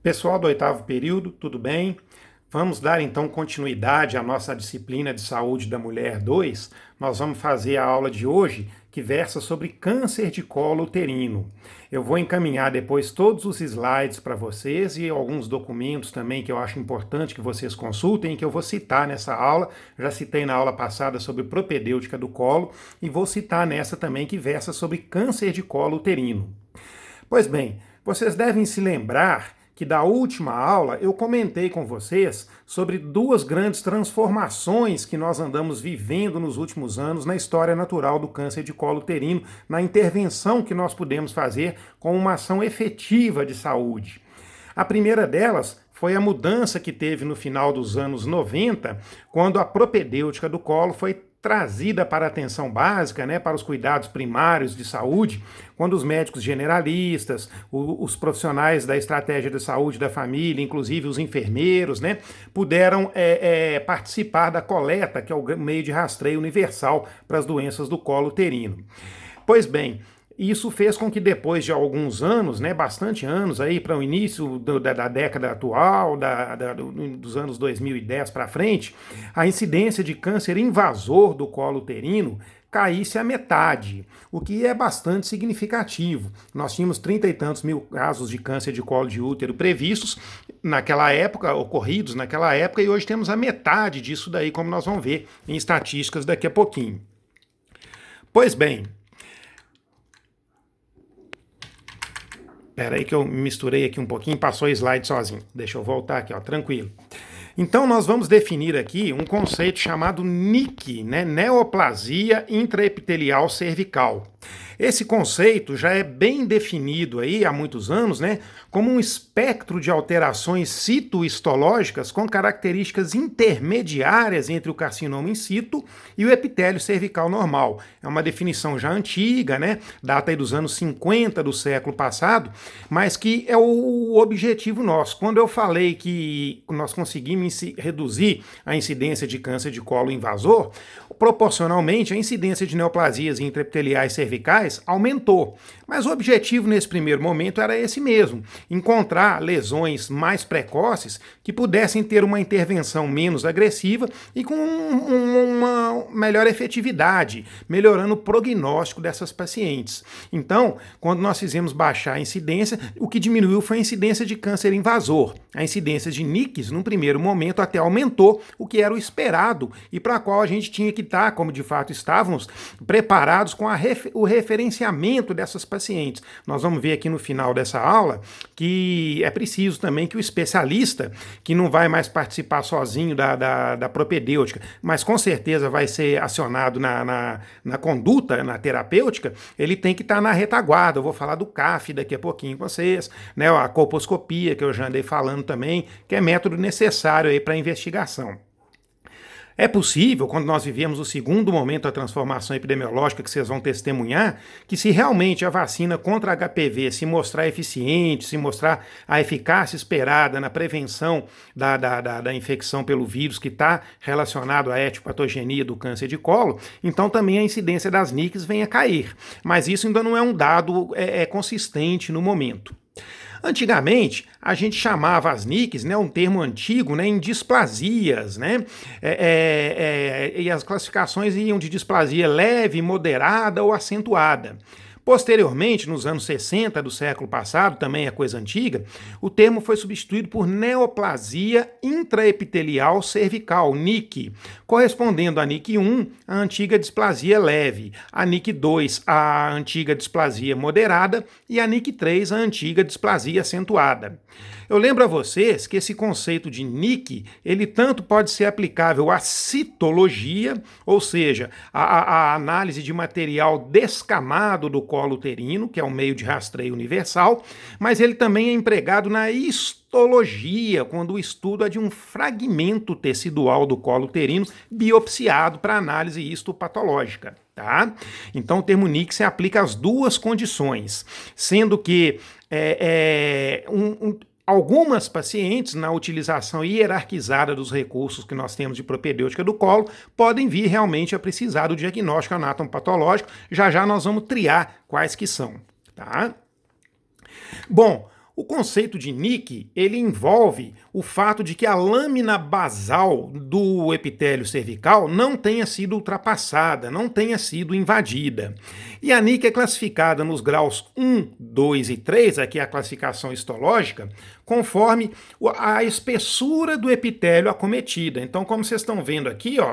Pessoal do oitavo período, tudo bem? Vamos dar então continuidade à nossa disciplina de saúde da mulher 2. Nós vamos fazer a aula de hoje que versa sobre câncer de colo uterino. Eu vou encaminhar depois todos os slides para vocês e alguns documentos também que eu acho importante que vocês consultem e que eu vou citar nessa aula. Já citei na aula passada sobre propedêutica do colo e vou citar nessa também que versa sobre câncer de colo uterino. Pois bem, vocês devem se lembrar que da última aula eu comentei com vocês sobre duas grandes transformações que nós andamos vivendo nos últimos anos na história natural do câncer de colo uterino, na intervenção que nós podemos fazer com uma ação efetiva de saúde. A primeira delas foi a mudança que teve no final dos anos 90, quando a propedêutica do colo foi trazida para a atenção básica, para os cuidados primários de saúde, quando os médicos generalistas, os profissionais da estratégia de saúde da família, inclusive os enfermeiros, puderam participar da coleta, que é o meio de rastreio universal para as doenças do colo uterino. Pois bem, isso fez com que depois de alguns anos, bastante anos aí para o início da década atual, dos anos 2010 para frente, a incidência de câncer invasor do colo uterino caísse à metade, o que é bastante significativo. Nós tínhamos 30 e tantos mil casos de câncer de colo de útero previstos naquela época, ocorridos naquela época, e hoje temos a metade disso daí, como nós vamos ver em estatísticas daqui a pouquinho. Pois bem, espera aí que eu misturei aqui um pouquinho, passou o slide sozinho. Deixa eu voltar aqui, tranquilo. Então nós vamos definir aqui um conceito chamado NIC, neoplasia intraepitelial cervical. Esse conceito já é bem definido aí há muitos anos, como um espectro de alterações citohistológicas com características intermediárias entre o carcinoma in situ e o epitélio cervical normal. É uma definição já antiga, data aí dos anos 50 do século passado, mas que é o objetivo nosso. Quando eu falei que nós conseguimos reduzir a incidência de câncer de colo invasor, proporcionalmente a incidência de neoplasias intraepiteliais cervicais aumentou. Mas o objetivo nesse primeiro momento era esse mesmo, encontrar lesões mais precoces que pudessem ter uma intervenção menos agressiva e com uma melhor efetividade, melhorando o prognóstico dessas pacientes. Então, quando nós fizemos baixar a incidência, o que diminuiu foi a incidência de câncer invasor. A incidência de NICs, num primeiro momento, até aumentou, o que era o esperado e para a qual a gente tinha que estar, como de fato estávamos, preparados com o referenciamento dessas pacientes. Nós vamos ver aqui no final dessa aula que é preciso também que o especialista, que não vai mais participar sozinho da propedêutica, mas com certeza vai ser acionado na conduta, na terapêutica, ele tem que estar na retaguarda. Eu vou falar do CAF daqui a pouquinho com vocês, a colposcopia, que eu já andei falando também, que é método necessário aí para a investigação. É possível, quando nós vivemos o segundo momento da transformação epidemiológica que vocês vão testemunhar, que se realmente a vacina contra HPV se mostrar eficiente, se mostrar a eficácia esperada na prevenção da infecção pelo vírus que está relacionado à etiopatogenia do câncer de colo, então também a incidência das NICs venha a cair. Mas isso ainda não é um dado consistente no momento. Antigamente, a gente chamava as NICs, um termo antigo, em displasias, e as classificações iam de displasia leve, moderada ou acentuada. Posteriormente, nos anos 60 do século passado, também é coisa antiga, o termo foi substituído por neoplasia intraepitelial cervical, NIC, correspondendo a NIC 1, a antiga displasia leve, a NIC 2, a antiga displasia moderada e a NIC 3, a antiga displasia acentuada. Eu lembro a vocês que esse conceito de NIC, ele tanto pode ser aplicável à citologia, ou seja, a análise de material descamado do colo uterino, que é um meio de rastreio universal, mas ele também é empregado na histologia, quando o estudo é de um fragmento tecidual do colo uterino biopsiado para análise histopatológica. Então o termo NIC se aplica às duas condições, sendo que algumas pacientes, na utilização hierarquizada dos recursos que nós temos de propedêutica do colo, podem vir realmente a precisar do diagnóstico anatomopatológico. Já já nós vamos triar quais que são. Bom, O conceito de NIC, ele envolve o fato de que a lâmina basal do epitélio cervical não tenha sido ultrapassada, não tenha sido invadida. E a NIC é classificada nos graus 1, 2 e 3, aqui é a classificação histológica, conforme a espessura do epitélio acometida. Então, como vocês estão vendo aqui, ó,